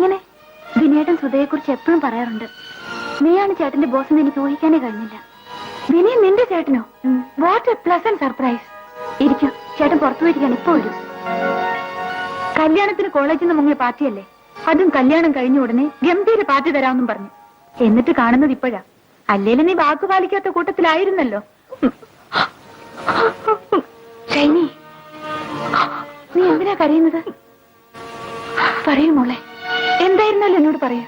എങ്ങനെ? വിനയേട്ടൻ സുധയെ കുറിച്ച് എപ്പോഴും പറയാറുണ്ട്. നീയാണ് ചേട്ടന്റെ ബോസ് എന്ന് എനിക്ക് ഊഹിക്കാനേ കഴിഞ്ഞില്ല. വിനയ നിന്റെ ചേട്ടനോ? What a pleasant surprise. ഇരിക്കും, ചേട്ടൻ പുറത്തു പോയിരിക്കാൻ ഇപ്പൊ വരും. കല്യാണത്തിന് കോളേജിൽ നിന്ന് മുങ്ങിയ പാർട്ടിയല്ലേ, അതും കല്യാണം കഴിഞ്ഞ ഉടനെ ഗംഭീര പാർട്ടി തരാമെന്നും പറഞ്ഞു. എന്നിട്ട് കാണുന്നത് ഇപ്പോഴാ. അല്ലേലും നീ വാക്ക് പാലിക്കാത്ത കൂട്ടത്തിലായിരുന്നല്ലോ. ഷൈനി, നീ എന്തിനാ കരയുന്നത്? പറയൂ മോളെ, എന്തായിരുന്നല്ലോ എന്നോട് പറയാ.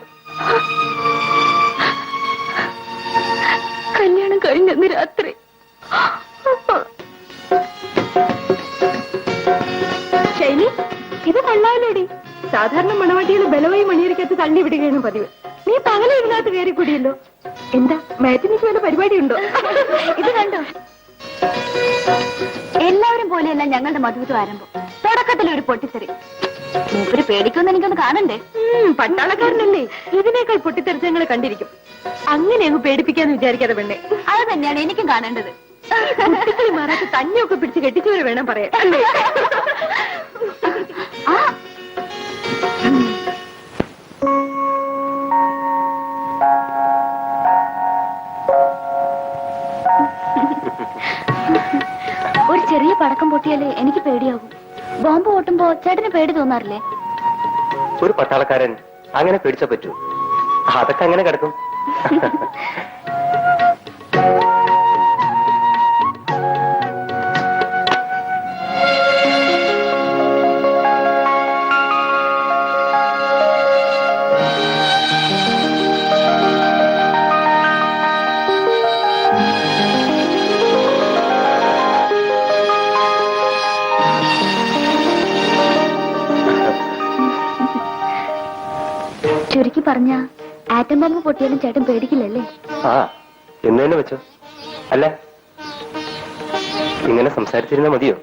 കല്യാണം കഴിഞ്ഞന്ന് രാത്രി ശൈലി, ഇത് കൊള്ളാമല്ലോടി. സാധാരണ മണവാട്ടികൾ ബലവായി മണിയരിക്കത്ത് തള്ളി വിടുകയാണ് പതിവ്. നീ പകലെ ഇതിനകത്ത് കയറി കൂടിയല്ലോ. എന്താ മാറ്റിനിക്ക് വല്ല പരിപാടി ഉണ്ടോ? ഇത് കണ്ടോ? എല്ലാവരും പോലെയല്ല ഞങ്ങളുടെ മധുവിധം ആരംഭം. തുടക്കത്തിൽ ഒരു പൊട്ടിത്തെറി. മൂപ്പര് പേടിക്കുമെന്ന് എനിക്കൊന്ന് കാണണ്ടേ? പട്ടാളക്കാരനല്ലേ, ഇതിനേക്കാൾ പൊട്ടിത്തെറിച്ചങ്ങളെ കണ്ടിരിക്കും. അങ്ങനെ അങ്ങ് പേടിപ്പിക്കാന്ന് വിചാരിക്കാതെ പെണ്ണെ. അത് തന്നെയാണ് എനിക്കും കാണേണ്ടത്. മാറാത്ത തന്നെയൊക്കെ പിടിച്ച് കെട്ടിച്ചവര് വേണം പറയാൻ. ഒരു ചെറിയ പടക്കം പൊട്ടിയാലേ എനിക്ക് പേടിയാകും. ബോംബ് പൊട്ടുമ്പോ ചേട്ടന് പേടി തോന്നാറില്ലേ? ഒരു പട്ടാളക്കാരൻ അങ്ങനെ പേടിച്ചാ പറ്റൂ? അതൊക്കെ അങ്ങനെ കിടക്കും. ചുരുക്കി പറഞ്ഞ ആറ്റം ബോംബ് പൊട്ടിയാലും ചേട്ടൻ പേടിക്കില്ലല്ലേ? ആ, എന്ന് തന്നെ വെച്ചോ. അല്ല, ഇങ്ങനെ സംസാരിച്ചിരുന്ന മതിയോ?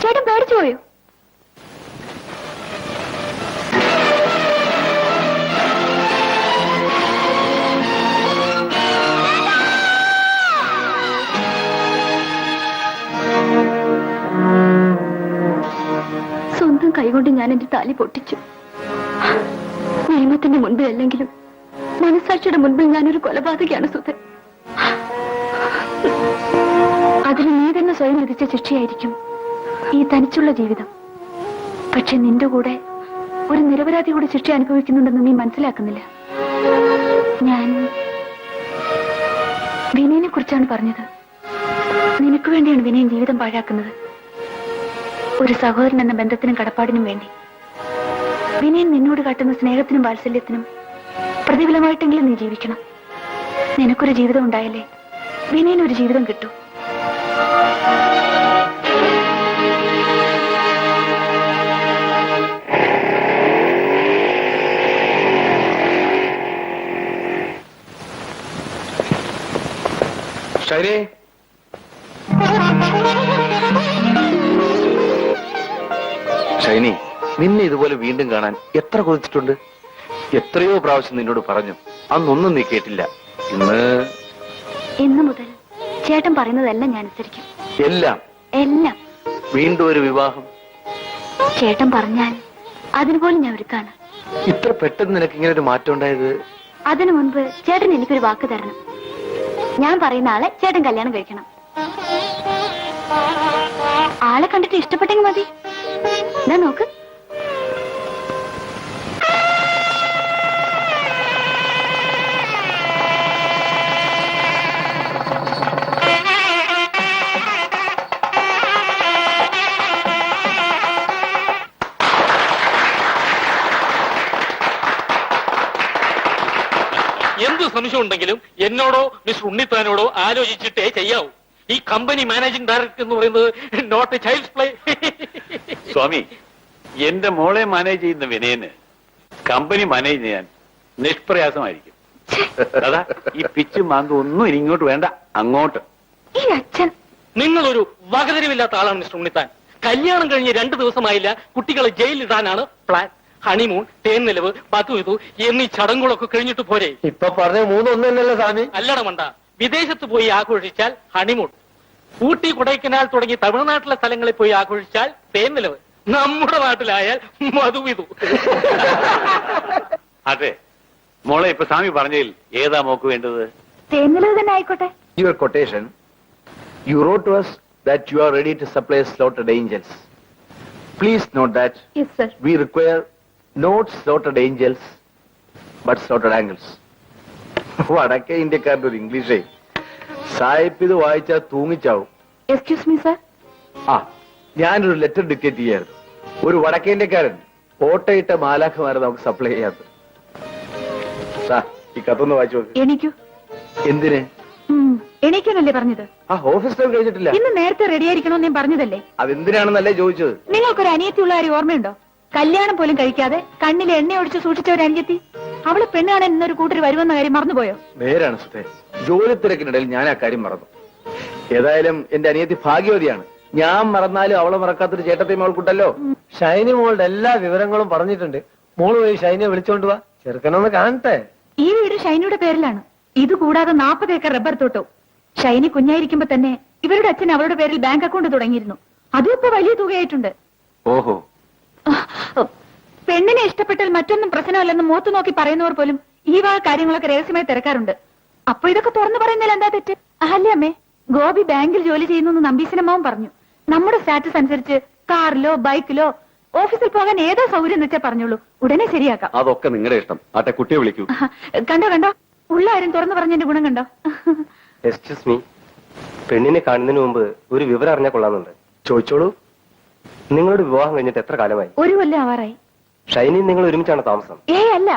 ചേട്ടൻ പേടിച്ചു പോയോ? സ്വന്തം കൈകൊണ്ട് ഞാൻ എന്റെ താലി പൊട്ടിച്ചു. നിയമത്തിന്റെ മുൻപിൽ അല്ലെങ്കിലും മനസാക്ഷിയുടെ മുൻപിൽ ഞാനൊരു കൊലപാതകയാണ് സുധൻ. അതിന് നീ തന്നെ സ്വയം വിധിച്ച ശിക്ഷയായിരിക്കും ഈ തനിച്ചുള്ള ജീവിതം. പക്ഷെ നിന്റെ കൂടെ ഒരു നിരപരാധി കൂടി ശിക്ഷ അനുഭവിക്കുന്നുണ്ടെന്ന് നീ മനസ്സിലാക്കുന്നില്ല. ഞാൻ വിനയനെ കുറിച്ചാണ് പറഞ്ഞത്. നിനക്ക് വേണ്ടിയാണ് വിനയൻ ജീവിതം പാഴാക്കുന്നത്. ഒരു സഹോദരൻ എന്ന ബന്ധത്തിനും കടപ്പാടിനും വേണ്ടി വിനയൻ നിന്നോട് കാട്ടുന്ന സ്നേഹത്തിനും വാത്സല്യത്തിനും പ്രതിഫലമായിട്ടെങ്കിലും നീ ജീവിക്കണം. നിനക്കൊരു ജീവിതം ഉണ്ടായാലേ വിനയനൊരു ജീവിതം കിട്ടൂ. ഷൈനി, ഷൈനി, നിന്നെ ഇതുപോലെ വീണ്ടും കാണാൻ എത്ര കൊതിച്ചിട്ടുണ്ട്. എത്രയോ പ്രാവശ്യം നിന്നോട് പറഞ്ഞു, അന്നൊന്നും നീ കേട്ടില്ല. ഇന്ന് മുതൽ ചേട്ടൻ പറയുന്നതെല്ലാം ഞാൻ അനുസരിക്കും. എല്ലാം എല്ലാം. വീണ്ടും ഒരു വിവാഹം ചേട്ടൻ പറഞ്ഞാൽ അതിനുപോലും ഞാൻ ഒരുക്കാണ്. ഇത്ര പെട്ടെന്ന് നിനക്ക് ഇങ്ങനെ ഒരു മാറ്റം ഉണ്ടായത്? അതിനു മുൻപ് ചേട്ടൻ എനിക്കൊരു വാക്ക് തരണം. ഞാൻ പറയുന്ന ആളെ ചേട്ടൻ കല്യാണം കഴിക്കണം. ആളെ കണ്ടിട്ട് ഇഷ്ടപ്പെട്ടെങ്കിൽ മതി. ഞാൻ നോക്ക്. എന്ത് സംശയം ഉണ്ടെങ്കിലും എന്നോടോ മിസ്റ്റർ ഉണ്ണിത്താനോടോ ആലോചിച്ചിട്ടേ ചെയ്യാവൂ. ഈ കമ്പനി മാനേജിംഗ് ഡയറക്ടർ എന്ന് പറയുന്നത് നോട്ട് എ ചൈൽഡ്സ് പ്ലേ. സ്വാമി, എന്റെ മോളെ മാനേജ് ചെയ്യുന്ന വിനയന് കമ്പനി മാനേജ് ചെയ്യാൻ നിഷ്പ്രയാസമായിരിക്കും. അതാ ഈ പിച്ചും മാന്തും ഒന്നും ഇനി ഇങ്ങോട്ട് വേണ്ട, അങ്ങോട്ട്. ഈ അച്ഛൻ നിങ്ങളൊരു വകതിരിവില്ലാത്ത ആളാണ് മിസ്റ്റർ ഉണ്ണിത്താൻ. കല്യാണം കഴിഞ്ഞ് 2 ദിവസമായില്ല, കുട്ടികളെ ജയിലിലിടാനാണ് പ്ലാൻ. ഹണിമൂൺ, തേൻനിലവ്, പത്തുവിതു എന്നീ ചടങ്ങുകളൊക്കെ കഴിഞ്ഞിട്ട് പോരെ? ഇപ്പൊ പറഞ്ഞ 3-1 സ്വാമി. അല്ലട മണ്ട, വിദേശത്ത് പോയി ആഘോഷിച്ചാൽ ഹണിമൂൺ, ഊട്ടി കൊടൈക്കനാൽ തുടങ്ങി തമിഴ്നാട്ടിലെ സ്ഥലങ്ങളിൽ പോയി ആഘോഷിച്ചാൽ തേൻനിലവ്, നമ്മുടെ നാട്ടിലായാൽ മധുവിതു. അതെ മോളെ, ഇപ്പൊ സ്വാമി പറഞ്ഞതിൽ ഏതാ മോക്ക് വേണ്ടത്? തേന്നിലത് തന്നെ ആയിക്കോട്ടെ. Your quotation, you wrote to us that you are ready to supply slaughtered angels. Please note that yes sir. we require not slaughtered angels, but slaughtered angels. വടക്കേ ഇന്ത്യക്കാരുടെ ഒരു ഇംഗ്ലീഷേ സാഹിബ് ഇത് വായിച്ചാൽ തൂങ്ങിച്ചാവും. Excuse me sir. ആ, ഞാനൊരു ലെറ്റർ ഡിക്റ്റേറ്റ് ചെയ്യായിരുന്നു. ഒരു വടക്കേ ഇന്ത്യക്കാരൻ കോട്ടയിട്ട മാലാഖമാരെ നമുക്ക് സപ്ലൈ ചെയ്യാത്തത്. ഈ കത്തൊന്ന് വായിച്ചു നോക്ക്. എണീക്കൂ. എന്തിന്? എണീക്കാനല്ലേ പറഞ്ഞത്? ആ, ഓഫീസ് ടൈം കഴിഞ്ഞിട്ടില്ല. ഇന്ന് നേരത്തെ റെഡി ആയിരിക്കണമെന്ന് ഞാൻ പറഞ്ഞതല്ലേ? അതെന്തിനാണെന്നല്ലേ ചോദിച്ചത്. നിങ്ങൾക്കൊരു അനിയത്തിയുള്ള കാര്യം ഓർമ്മയുണ്ടോ? കല്യാണം പോലും കഴിക്കാതെ കണ്ണിൽ എണ്ണ ഒഴിച്ച് സൂക്ഷിച്ച ഒരു അനിയത്തി. അവള് പെണ്ണ് കാണാൻ ഇന്നൊരു കൂട്ടർ വരുമെന്ന കാര്യം മറന്നുപോയോ? നേരാണ് സുധേ, ജോലി തിരക്കിനിടയിൽ ഞാൻ ആ കാര്യം മറന്നു. ഏതായാലും എന്റെ അനിയത്തി ഭാഗ്യവതിയാണ്. ഞാൻ മറന്നാലും അവളെ മറക്കാത്തൊരു ചേട്ടത്തെ മോൾക്കുണ്ടല്ലോ. ഷൈനി മോളുടെ എല്ലാ വിവരങ്ങളും പറഞ്ഞിട്ടുണ്ട്. മോള് പോയി ഷൈനിയെ വിളിച്ചോണ്ട് വാ, ചെറുക്കനൊന്ന് കാണട്ടെ. ഈ വീട് ഷൈനിയുടെ പേരിലാണ്. ഇത് കൂടാതെ 40 ഏക്കർ റബ്ബർ തോട്ടവും. ഷൈനി കുഞ്ഞായിരിക്കുമ്പോ തന്നെ ഇവരുടെ അച്ഛൻ അവളുടെ പേരിൽ ബാങ്ക് അക്കൗണ്ട് തുടങ്ങിയിരുന്നു. അതും ഇപ്പൊ വലിയ തുകയായിട്ടുണ്ട്. ഓഹോ, പെണ്ണിനെ ഇഷ്ടപ്പെട്ടാൽ മറ്റൊന്നും പ്രശ്നമല്ലെന്ന് മുഖത്ത് നോക്കി പറയുന്നവർ പോലും ഈ വക കാര്യങ്ങളൊക്കെ രഹസ്യമായി തിരക്കാറുണ്ട്. അപ്പൊ ഇതൊക്കെ തുറന്നു പറയുന്നതിൽ എന്താ തെറ്റ്? അല്ലേ അമ്മേ? ഗോപി ബാങ്കിൽ ജോലി ചെയ്യുന്നു നമ്പീശനമ്മാവും പറഞ്ഞു. നമ്മുടെ സ്റ്റാറ്റസ് അനുസരിച്ച് കാറിലോ ബൈക്കിലോ ഓഫീസിൽ പോകാൻ ഏതോ സൗകര്യം എന്ന് വെച്ചാൽ പറഞ്ഞോളൂ, ഉടനെ ശരിയാക്കാം. അതൊക്കെ നിങ്ങളുടെ ഇഷ്ടം. ആട്ടെ, കുട്ടിയെ വിളിക്കൂ. കണ്ടോ കണ്ടോ, ഉള്ള ആരും തുറന്നു പറഞ്ഞതിന്റെ ഗുണം കണ്ടോ? എക്സ്ക്യൂസ് മീ, പെണ്ണിനെ കാണുന്നതിന് മുമ്പ് ഒരു വിവരം അറിഞ്ഞാൽ കൊള്ളാമെന്നുണ്ട്. ചോദിച്ചോളൂ. നിങ്ങളുടെ വിവാഹം കഴിഞ്ഞിട്ട് എത്ര കാലമായി? 1 കൊല്ലം ആവാറായി. ഷൈനി നിങ്ങൾ ഒരുമിച്ചാണ് താമസം? അല്ല,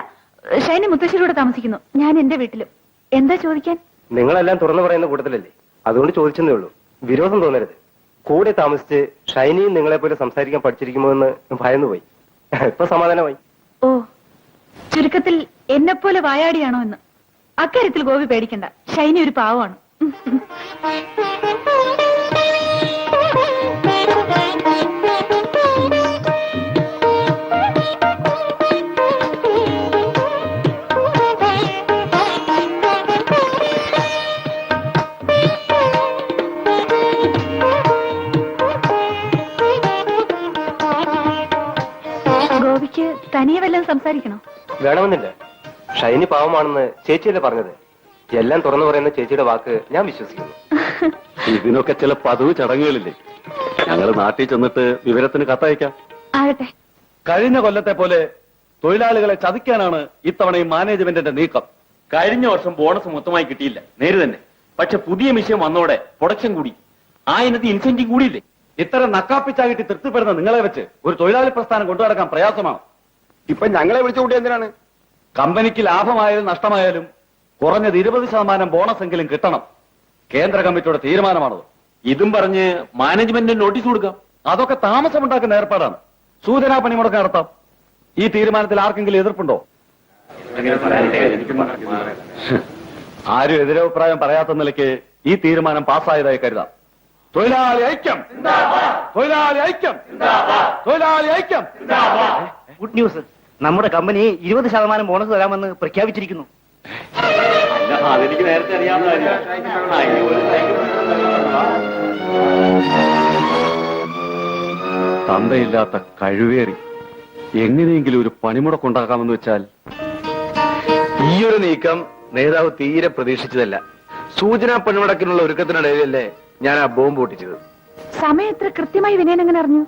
ഷൈനി മുത്തശ്ശിയുടെ താമസിക്കുന്നു, ഞാൻ എന്റെ വീട്ടിലും. എന്താ ചോദിക്കാൻ? നിങ്ങളെല്ലാം തുറന്നു പറയുന്ന കൂട്ടത്തിലല്ലേ, അതുകൊണ്ട് ചോദിച്ചെന്നേ ഉള്ളൂ. വിരോധം തോന്നരുത്. കൂടെ താമസിച്ച് ഷൈനിയും നിങ്ങളെ പോലെ സംസാരിക്കാൻ പഠിച്ചിരിക്കുമോ എന്ന് ഭയന്നുപോയി. ഇപ്പൊ സമാധാനമായി. ഓ, ചുരുക്കത്തിൽ എന്നെപ്പോലെ വായാടിയാണോ എന്ന്. അക്കാര്യത്തിൽ ഗോപി പേടിക്കണ്ട, ഷൈനി ഒരു പാവമാണ്. ഗോപിക്ക് തനിയെ വല്ലതും സംസാരിക്കണോ? വേണമെന്നില്ല. ഷൈനി പാവമാണെന്ന് ചേച്ചിയല്ലേ പറഞ്ഞത്. എല്ലാം തുറന്നു പറയുന്ന ചേച്ചിയുടെ വാക്ക് ഞാൻ വിശ്വസിക്കുന്നു. ഇതിനൊക്കെ ചില പതിവ് ചടങ്ങുകളില്ലേ. ഞങ്ങൾ നാട്ടിൽ ചെന്നിട്ട് വിവരത്തിന് കത്തയക്കാം. ആകട്ടെ. കഴിഞ്ഞ കൊല്ലത്തെ പോലെ തൊഴിലാളികളെ ചതിക്കാനാണ് ഇത്തവണയും മാനേജ്മെന്റിന്റെ നീക്കം. കഴിഞ്ഞ വർഷം ബോണസ് മൊത്തമായി കിട്ടിയില്ല, നേര് തന്നെ. പക്ഷെ പുതിയ മിഷൻ വന്നോടെ പ്രൊഡക്ഷൻ കൂടി, ആ ഇനത്തിൽ ഇൻസെന്റീവ് കൂടിയില്ലേ. ഇത്തരം നക്കാപ്പിച്ചാകിട്ട് തൃപ്തിപ്പെടുന്ന നിങ്ങളെ വെച്ച് ഒരു തൊഴിലാളി പ്രസ്ഥാനം കൊണ്ടുനടക്കാൻ പ്രയാസമാണ്. ഇപ്പൊ ഞങ്ങളെ വിളിച്ചു കൂട്ടി എന്തിനാണ്? കമ്പനിക്ക് ലാഭമായാലും നഷ്ടമായാലും കുറഞ്ഞത് 20% ബോണസ് എങ്കിലും കിട്ടണം. കേന്ദ്ര കമ്മിറ്റിയുടെ തീരുമാനമാണത്. ഇതും പറഞ്ഞ് മാനേജ്മെന്റിന് നോട്ടീസ് കൊടുക്കാം. അതൊക്കെ താമസമുണ്ടാക്കുന്ന ഏർപ്പാടാണ്. സൂചനാ പണിമുടക്ക് നടത്താം. ഈ തീരുമാനത്തിൽ ആർക്കെങ്കിലും എതിർപ്പുണ്ടോ? ആരും എതിരഭിപ്രായം പറയാത്ത നിലയ്ക്ക് ഈ തീരുമാനം പാസ്സായതായി കരുതാം. തൊഴിലാളി ഐക്യം, തൊഴിലാളി ഐക്യം, തൊഴിലാളി ഐക്യം. ഗുഡ് ന്യൂസ്, നമ്മുടെ കമ്പനി 20% ബോണസ് തരാമെന്ന് പ്രഖ്യാപിച്ചിരിക്കുന്നു. അതെനിക്ക് നേരത്തെ അറിയാവുന്ന തന്തയില്ലാത്ത കഴിവേറി എങ്ങനെയെങ്കിലും ഒരു പണിമുടക്കുണ്ടാക്കാമെന്ന് വെച്ചാൽ ഈയൊരു നീക്കം നേതാവ് തീരെ പ്രതീക്ഷിച്ചതല്ല. സൂചനാ പണിമുടക്കിനുള്ള ഒരുക്കത്തിനിടയിലല്ലേ ഞാൻ ആ ബോംബ് പൊട്ടിച്ചത്. സമയം എത്ര കൃത്യമായി വിനയൻ എങ്ങനെ അറിഞ്ഞു?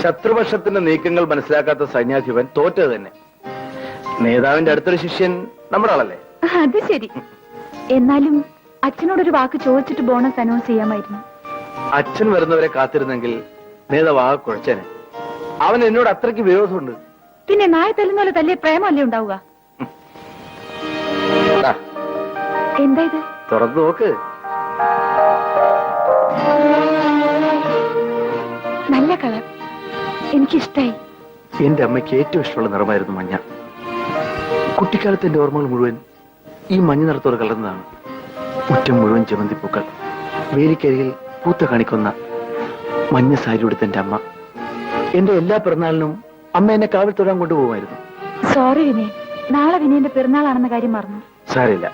ശത്രുപക്ഷത്തിന്റെ നീക്കങ്ങൾ മനസ്സിലാക്കാത്ത സൈന്യാധിപൻ തോറ്റത് തന്നെ. നേതാവിന്റെ അടുത്തൊരു ശിഷ്യൻ നമ്മുടെ ആളല്ലേ. അത് ശരി. എന്നാലും അച്ഛനോടൊരു വാക്ക് ചോദിച്ചിട്ട് ബോണസ് അനൗൺസ് ചെയ്യാമായിരുന്നു. അച്ഛൻ വരുന്നവരെ കാത്തിരുന്നെങ്കിൽ നേതാവ് ആകെ കുഴച്ചനെ. അവൻ എന്നോട് അത്രയ്ക്ക് വിരോധമുണ്ട്. പിന്നെ നായ തല്ലുന്ന പോലെ തല്ലിയ പ്രേമല്ലേ ഉണ്ടാവുക? ദാ, എന്താ ഇത്? തുറന്നു നോക്ക്. എനിക്കിഷ്ടായി. എന്റെ അമ്മയ്ക്ക് ഏറ്റവും ഇഷ്ടമുള്ള നിറമായിരുന്നു മഞ്ഞ. കുട്ടിക്കാലത്ത് എന്റെ ഓർമ്മകൾ മുഴുവൻ ഈ മഞ്ഞ നിറത്തോട് കലർന്നതാണ്. മുറ്റം മുഴുവൻ ജമന്തിപ്പൂക്കൾ, വേലിക്കരികിൽ പൂത്ത കാണിക്കുന്ന മഞ്ഞ സാരി ഉടുത്ത എന്റെ അമ്മ. എന്റെ എല്ലാ പിറന്നാളിനും അമ്മ എന്നെ കാവൽ തൊഴാൻ കൊണ്ടുപോകുമായിരുന്നു. സോറി വിനയൻ, നാളെ വിനയന്റെ പിറന്നാളാണെന്ന കാര്യം മറന്നു. സാരമില്ല,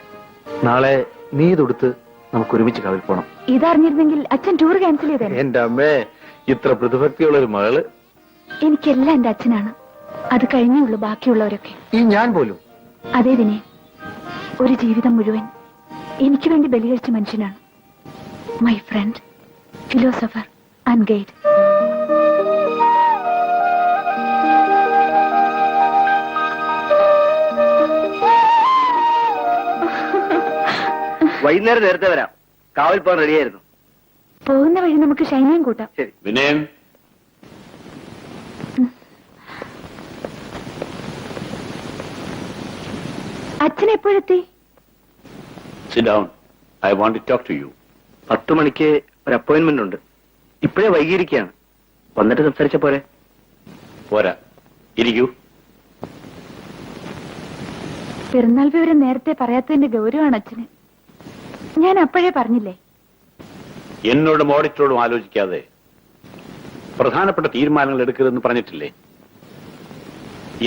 നാളെ നീ ഇതൊടുത്ത് നമുക്ക് ഒരുമിച്ച് കാവൽ പോണം. ഇതറിഞ്ഞിരുന്നെങ്കിൽ അച്ഛൻ ടൂർ ക്യാൻസൽ ചെയ്തേ. എന്റെ അമ്മേ, ഇത്ര പ്രതിഭക്തിയുള്ള ഒരു മകള്. എനിക്കെല്ലാം എന്റെ അച്ഛനാണ്. അത് കഴിഞ്ഞേ ഉള്ളൂ ബാക്കിയുള്ളവരൊക്കെ. ഈ ഞാൻ പോലും. അതെ വിനയൻ, ഒരു ജീവിതം മുഴുവൻ എനിക്ക് വേണ്ടി ബലികഴിച്ച മനുഷ്യനാണ്. My friend, philosopher and guide. വൈകുന്നേരം നേരത്തെ വരാം. കാവൽ പോകാൻ റെഡിയായിരുന്നു. പോകുന്ന വഴി നമുക്ക് ഷൈനിയും കൂട്ടാം. ശരി. വിനയൻ, അച്ഛൻ എപ്പോഴെത്തി? sit down. I want to talk to you. 10 മണിക്ക് ഒരു അപ്പോയിന്റ്മെന്റ് ഉണ്ട്. ഇപ്പോഴേ വൈകിയിരിക്കുകയാണ്. വന്നിട്ട് സംസാരിച്ച പോരെ? പോരാ, ഇരിക്കൂ. പിറന്നാൾ വിവരം നേരത്തെ പറയാത്തതിന്റെ ഗൗരവമാണ് അച്ഛന്. ഞാൻ അപ്പോഴേ പറഞ്ഞില്ലേ. എന്നോടും ഓഡിറ്ററോടും ആലോചിക്കാതെ പ്രധാനപ്പെട്ട തീരുമാനങ്ങൾ എടുക്കരുതെന്ന് പറഞ്ഞിട്ടില്ലേ?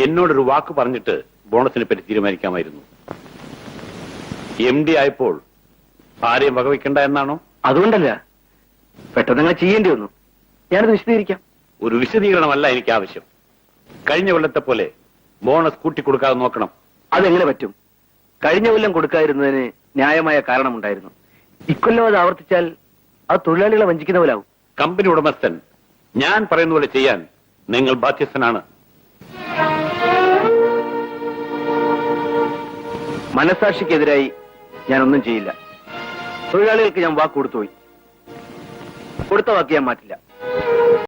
എന്നോടൊരു വാക്ക് പറഞ്ഞിട്ട് ബോണസിനെ പറ്റി തീരുമാനിക്കാമായിരുന്നു. MD ആയപ്പോൾ ആരെയും വകവയ്ക്കണ്ട എന്നാണോ? അതുകൊണ്ടല്ല, പെട്ടെന്ന് അങ്ങനെ ചെയ്യേണ്ടി വന്നു. ഞാനത് വിശദീകരിക്കാം. ഒരു വിശദീകരണമല്ല എനിക്ക് ആവശ്യം. കഴിഞ്ഞ കൊല്ലത്തെ പോലെ ബോണസ് കൂട്ടിക്കൊടുക്കാതെ നോക്കണം. അതെങ്ങനെ പറ്റും? കഴിഞ്ഞ കൊല്ലം കൊടുക്കാതിരുന്നതിന് ന്യായമായ കാരണമുണ്ടായിരുന്നു. ഇക്കൊല്ലം അത് ആവർത്തിച്ചാൽ അത് തൊഴിലാളികളെ വഞ്ചിക്കുന്ന പോലാവും. കമ്പനി ഉടമസ്ഥൻ ഞാൻ പറയുന്ന പോലെ ചെയ്യാൻ നിങ്ങൾ ബാധ്യസ്ഥനാണ്. മനസാക്ഷിക്കെതിരായി ഞാനൊന്നും ചെയ്യില്ല. തൊഴിലാളികൾക്ക് ഞാൻ വാക്ക് കൊടുത്തുപോയി. കൊടുത്ത വാക്ക് ഞാൻ മാറ്റില്ല.